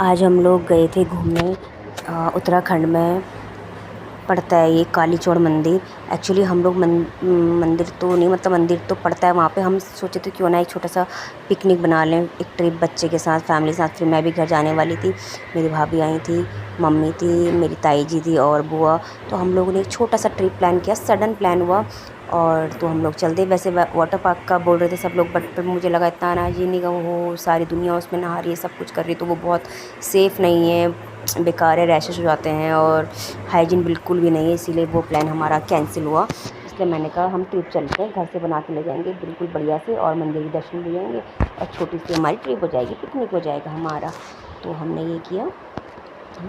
आज हम लोग गए थे घूमने उत्तराखंड में पड़ता है ये कालीचौड़ मंदिर। एक्चुअली हम लोग मंदिर तो नहीं, मतलब मंदिर तो पड़ता है वहाँ पे। हम सोचे थे क्यों ना एक छोटा सा पिकनिक बना लें, एक ट्रिप बच्चे के साथ, फैमिली के साथ। फिर मैं भी घर जाने वाली थी, मेरी भाभी आई थी, मम्मी थी, मेरी ताई जी थी और बुआ। तो हम लोगों ने एक छोटा सा ट्रिप प्लान किया, सडन प्लान हुआ और तो हम लोग चल दे। वैसे वाटर पार्क का बोल रहे थे सब लोग, बट मुझे लगा इतना अनाहाइजीनिक हो, सारी दुनिया उसमें नहा रही है, सब कुछ कर रही है, तो वो बहुत सेफ़ नहीं है, बेकार है, रैशेस हो जाते हैं और हाइजीन बिल्कुल भी नहीं है। इसीलिए वो प्लान हमारा कैंसिल हुआ। इसलिए मैंने कहा हम ट्रिप चलते हैं, घर से बना के ले जाएंगे बिल्कुल बढ़िया से, और मंदिर के दर्शन भी जाएंगे और छोटी सी हमारी ट्रिप हो जाएगी, पिकनिक हो जाएगा हमारा। तो हमने ये किया,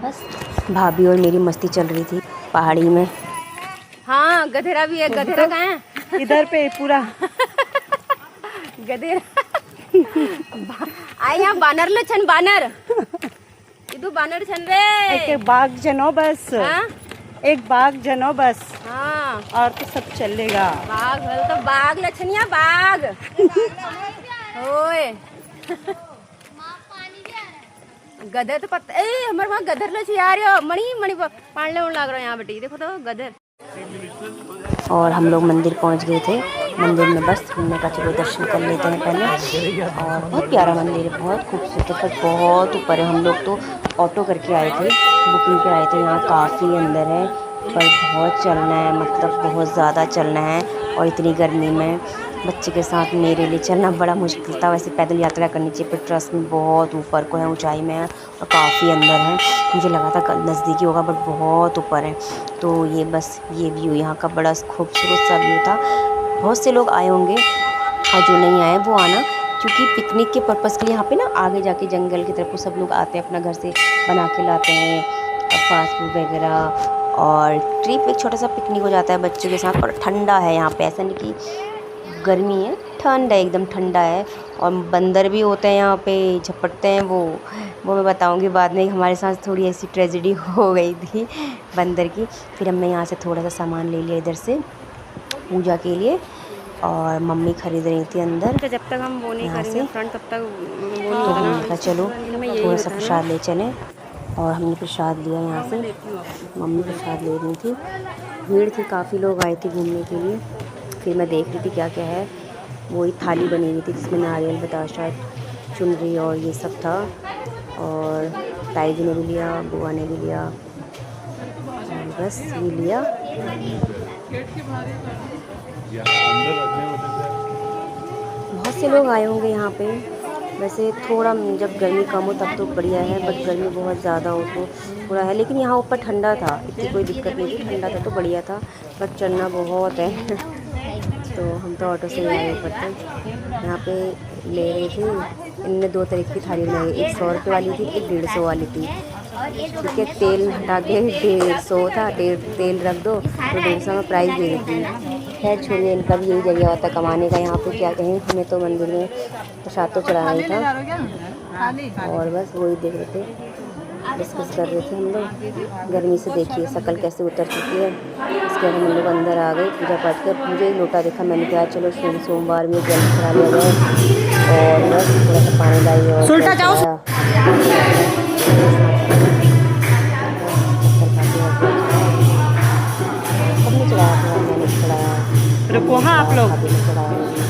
बस भाभी और मेरी मस्ती चल रही थी पहाड़ी में। हाँ, गधेरा भी है। गधेरा कहाँ है? इधर पे पूरा गधेरा आए यहाँ बानर लो छन, बानर इधर बानर छन रे। एक बाघ जनो बस। हाँ? एक बाघ जनो बस। हाँ, और तो सब चलेगा। बाघ भल तो बाघ लक्षणिया बाघ ओए गधर तो पता हमारे वहाँ गधर लो यार, मणि मणि पालने में लग रहा है यहाँ बेटी, देखो तो गधर। और हम लोग मंदिर पहुंच गए थे। मंदिर में बस हमने कहा चलो दर्शन कर लेते हैं पहले। और बहुत प्यारा मंदिर है, बहुत खूबसूरत है, पर बहुत ऊपर है। हम लोग तो ऑटो करके आए थे, बुकिंग पे आए थे। यहाँ काफ़ी अंदर है, पर बहुत चलना है, मतलब बहुत ज़्यादा चलना है। और इतनी गर्मी में बच्चे के साथ मेरे लिए चलना बड़ा मुश्किल था। वैसे पैदल यात्रा करनी चाहिए, पर ट्रस्ट में बहुत ऊपर को है, ऊंचाई में है और काफ़ी अंदर है। मुझे लगा था नज़दीकी होगा, बट बहुत ऊपर है। तो ये बस ये व्यू यहाँ का बड़ा खूबसूरत सा व्यू था। बहुत से लोग आए होंगे और जो नहीं आए वो आना, क्योंकि पिकनिक के पर्पज़ के लिए यहाँ पे ना आगे जाके जंगल की तरफ को सब लोग आते हैं, अपना घर से बना के लाते हैं फास्ट फूड वगैरह। और ट्रिप एक छोटा सा पिकनिक हो जाता है बच्चों के साथ। और ठंडा है यहाँ पे, ऐसा नहीं कि गर्मी है, ठंड है, एकदम ठंडा है। और बंदर भी होते हैं यहाँ पे, झपटते हैं वो मैं बताऊंगी बाद में। हमारे साथ थोड़ी ऐसी ट्रेजेडी हो गई थी बंदर की। फिर हमने यहाँ से थोड़ा सा सामान ले लिया इधर से पूजा के लिए, और मम्मी खरीद रही थी अंदर। तो जब तक हम वो नहीं करेंगे फ्रंट, तब तक वो नहीं तो होगा हमने ना। कहा चलो थोड़ा सा प्रसाद ले चलें, और हमने प्रसाद लिया यहाँ से। मम्मी प्रसाद ले रही थी, भीड़ थी, काफ़ी लोग आए थे घूमने के लिए। फिर मैं देख रही थी क्या क्या है। वही थाली बनी हुई थी जिसमें नारियल, बताशा, चुनरी और ये सब था। और ताई जी ने भी लिया, बुआ ने भी लिया, और बस ये लिया। बहुत से लोग आए होंगे यहाँ पे। वैसे थोड़ा जब गर्मी कम हो तब तो बढ़िया है, बट गर्मी बहुत ज़्यादा हो तो थोड़ा है। लेकिन यहाँ ऊपर ठंडा था, इतनी कोई दिक्कत नहीं थी, ठंडा था तो बढ़िया था, बट चढ़ना बहुत है तो हम तो ऑटो से ही आए ऊपर तक। यहाँ पे ले रहे थे, इनने दो तरीके की थाली बनाई, एक 100 रुपये वाली थी, एक 150 वाली थी। ठीक है, तेल हटा के 150 था, तेल रख दो तो 150 में प्राइस दे देती। खैर छोड़िए, इनका भी यही जरिया होता है कमाने का। यहाँ पे क्या कहें, हमें तो मंदिर में प्रसाद तो चढ़ाना ही था, और बस वही देख रहे थे, डिस्कस कर रहे थे हम लोग। गर्मी से देखिए शकल कैसे उतर चुकी है। इसके बाद हम लोग अंदर आ गए, पूजा पाठ कर। मुझे लोटा देखा, मैंने कहा चलो सोमवार में जल चढ़ा लिया जाए, और बस थोड़ा सा पानी लाई और सुलटा जाओ। सबने चढ़ाया था, मैंने चढ़ाया, रुको हाँ आप लोग। भाभी ने चढ़ाया।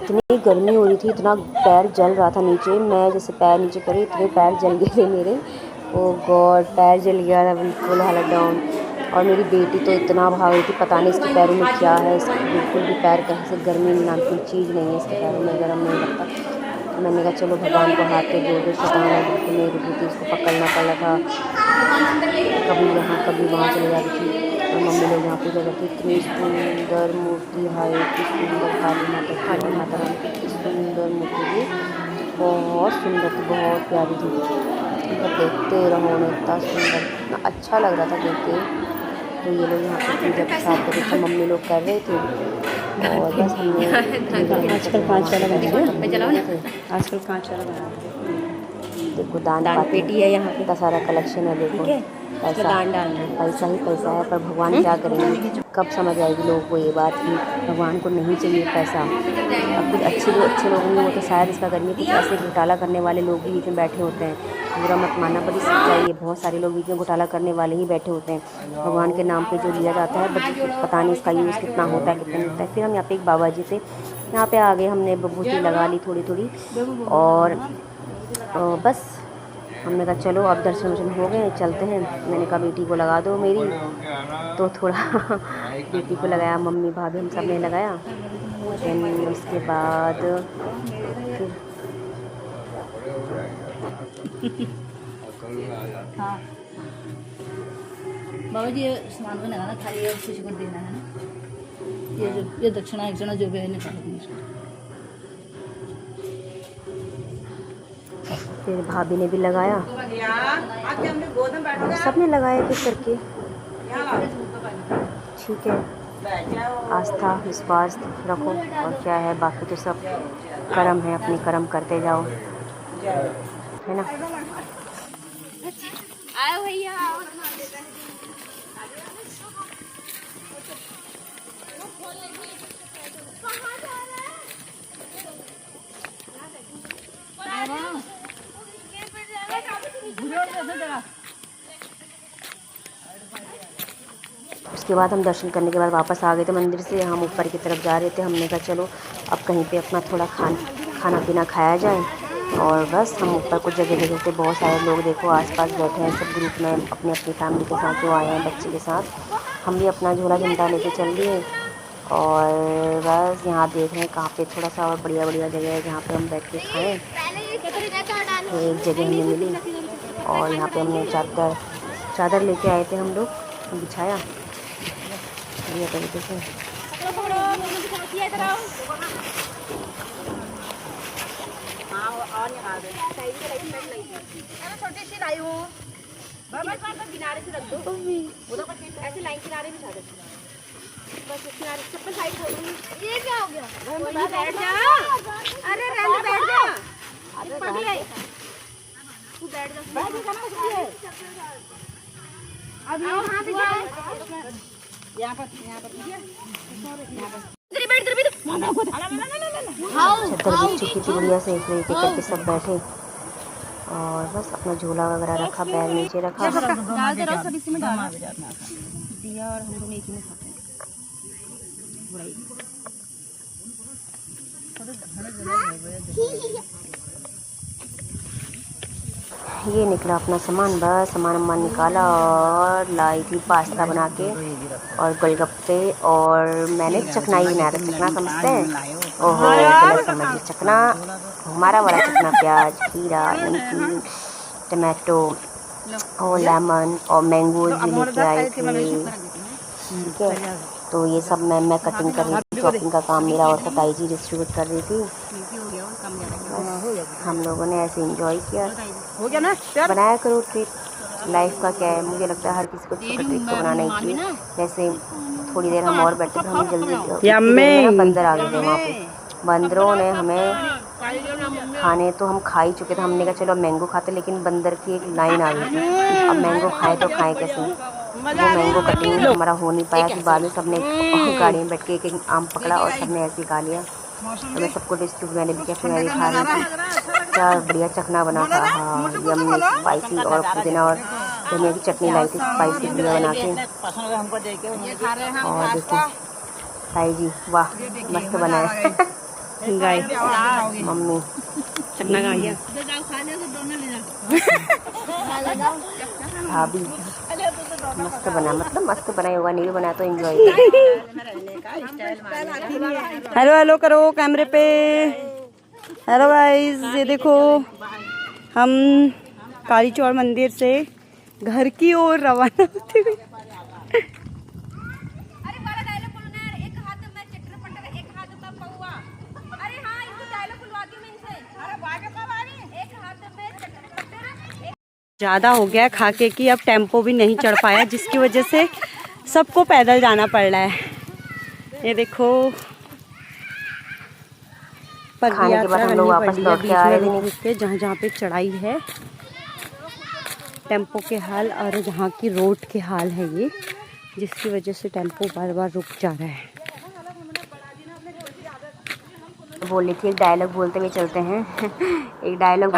इतनी गर्मी हो रही थी, इतना पैर जल रहा था नीचे। मैं जैसे पैर नीचे करी, इतने पैर जल गए थे मेरे, ओ गॉड, पैर जल गया था बिल्कुल, हालत डाउन। और मेरी बेटी तो इतना भाग रही थी, पता नहीं इसके पैरों में क्या है, इसके बिल्कुल भी पैर कहीं से गर्मी नाम की चीज़ नहीं है, इसके पैरों में गर्म नहीं लगता। तो मैंने कहा चलो भगवान को हाथ पे जोड़ दो, शैतान है बिल्कुल नहीं रुकी थी, इसको पकड़ना पड़ा था, कभी यहाँ कभी वहाँ चले जाती थी। और मम्मी लोग यहाँ पूजा करती। इतनी सुंदर मूर्ति है, इतनी सुंदर काली माता रानी की इतनी सुंदर मूर्ति थी, बहुत सुंदर थी, बहुत प्यारी थी। मतलब देखते रहो ना, इतना सुंदर, इतना अच्छा लग रहा था देख के। तो ये लोग यहाँ पे पूजा प्रसाद कर रहे थे, मम्मी लोग कर रहे थे, और बस हमने आजकल 5 वाला बना रहे हैं, चलाओ ना। आजकल 5 वाला बना रहे हैं। देखो दान पेटी है यहाँ पे। इतना सारा कलेक्शन है देखो। ठीक है, पैसा दान डालना है। पैसा ही पैसा है, पर भगवान क्या करेंगे, कब समझ आएगी लोगों को ये बात कि भगवान को नहीं चाहिए पैसा। अब कुछ अच्छे लोग होंगे वो तो शायद इसका करेंगे, कुछ ऐसे घोटाला करने वाले लोग भी बीच में बैठे होते हैं। बुरा मत मानना, बड़ी सच्चाई है, बहुत सारे लोग बीच में घोटाला करने वाले ही बैठे होते हैं। भगवान के नाम पे जो लिया जाता है, बट पता नहीं इसका यूज़ कितना होता है कितना नहीं होता है। फिर हम यहाँ पे एक बाबा जी थे, यहाँ पे आ गए, हमने विभूति लगा ली थोड़ी थोड़ी, और बस हमने कहा चलो अब दर्शन वर्शन हो गए, चलते हैं। मैंने कहा बेटी को लगा दो मेरी, तो थोड़ा बेटी को लगाया, मम्मी भाभी हम सब ने लगाया। फिर उसके बाद फिर हाँ बाबा जी ये स्नान में नहाना खाली और किसी को देना है ना, ये दक्षिणा एक जो भी है निकालो। फिर भाभी ने भी लगाया, सब ने लगाया कुछ करके। ठीक है, आस्था विश्वास रखो, और क्या है, बाकी तो सब कर्म है, अपने कर्म करते जाओ, है ना। आओ भैया, उसके बाद हम दर्शन करने के बाद वापस आ गए थे मंदिर से। हम ऊपर की तरफ जा रहे थे, हमने कहा चलो अब कहीं पे अपना थोड़ा खाना पीना खाया जाए। और बस हम ऊपर कुछ जगह थे, बहुत सारे लोग देखो आसपास बैठे हैं, सब ग्रुप में अपनी अपनी फैमिली के साथ जो आए हैं बच्चे के साथ। हम भी अपना झोला झंडा लेके चल दिए, और बस यहाँ देख रहे हैं कहाँ पे थोड़ा सा और बढ़िया जगह है जहाँ पे हम बैठ के खाएँ। तो एक जगह हमें मिली, और यहाँ पे हमने चादर लेके आए थे हम लोग, बिछाया बढ़िया तरीके से। छोटी सी लाई हूँ, किनारे से रख दो, ऐसे लाइन किनारे बिछा दो, बस किनारे चप्पल साइड छोड़ दूँगी। ये क्या हो गया? बैठ जा, अरे रहने बैठ जा, तू बैठ जा। अब यहाँ पर चद्दर बिछी की थी बढ़िया से, एक तरीके करके सब बैठे, और बस अपना झोला वगैरह रखा, बैग नीचे रखा। सब इसी में डाल दिया, और हम दोनों एक ही में खाते हैं। ये निकला अपना सामान, बस सामान निकाला, और लाई थी पास्ता बना के और गोलगप्पे, और मैंने चकना ही बनाया था। चकना समझते हैं? ओहो गलत समझिए, चकना हमारा वाला चकना, प्याज खीरा नमकीन टमाटो और लेमन और मैंगो भी लेके आई थी। ठीक है, तो ये सब मैं कटिंग कर रही थी, शॉपिंग का काम मेरा, और कटाई जी डिस्ट्रीब्यूट कर रही थी। हम लोगों ने ऐसे एंजॉय किया, हो गया ना। बनाया करो ट्रिप, लाइफ का क्या है, मुझे लगता है हर किसी को छोटा ट्रिप तो बनाना ही चाहिए। जैसे थोड़ी देर हम और बैठे थे, हमें जल्दी बंदर आ गए थे वहाँ पे, बंदरों ने हमें खाने तो हम खा ही चुके थे। हमने कहा चलो मैंगो खाते, लेकिन बंदर की एक लाइन आ गई थी, अब मैंगो खाएं तो खाएं कैसे। वो मैंगो कटिंग हमारा हो नहीं पाया, फिर बाद में सबने गाड़ी में बैठ के एक आम पकड़ा और सबने ऐसे ही खा लिया। तो मैं सबको डिस्ट्रीब्यूट, मैंने भी कैसे मैं भी खा रही थी। क्या बढ़िया चखना बना था, हाँ यम्मी स्पाइसी, और पुदीना और धनिया की चटनी लाई थी स्पाइसी बढ़िया बना के। और देखो ताई जी, वाह मस्त बना है गाय मम्मी चखना गाइया भाभी, मस्त बना, मतलब मस्त बनाया होगा, नहीं भी बनाया तो एंजॉय। हेलो हेलो करो कैमरे पे। हेलो गाइस, ये देखो हम काली चौड़ मंदिर से घर की ओर रवाना होते हुए। अरे बड़ा डायलॉग बोलना है, एक हाथ में चटर पटर, एक हाथ में पौवा। अरे हाँ, इनको डायलॉग बुलवाती हूँ मैं इनसे। अरे बागे कब आ रही? एक हाथ में चटर पटर, ज़्यादा हो गया खा के कि अब टेम्पो भी नहीं चढ़ पाया, जिसकी वजह से सबको पैदल जाना पड़ रहा है। ये देखो पग खाने के यात्रा बाद हम लोग करनी वापस पड़ी है, लौट के बीच आ में रहे रुक रुक के, जहाँ जहाँ पे चढ़ाई है, टेम्पो के हाल और जहाँ की रोड के हाल है ये, जिसकी वजह से टेम्पो बार बार रुक जा रहा है। बोल रही थी एक डायलॉग बोलते हुए चलते हैं एक डायलॉग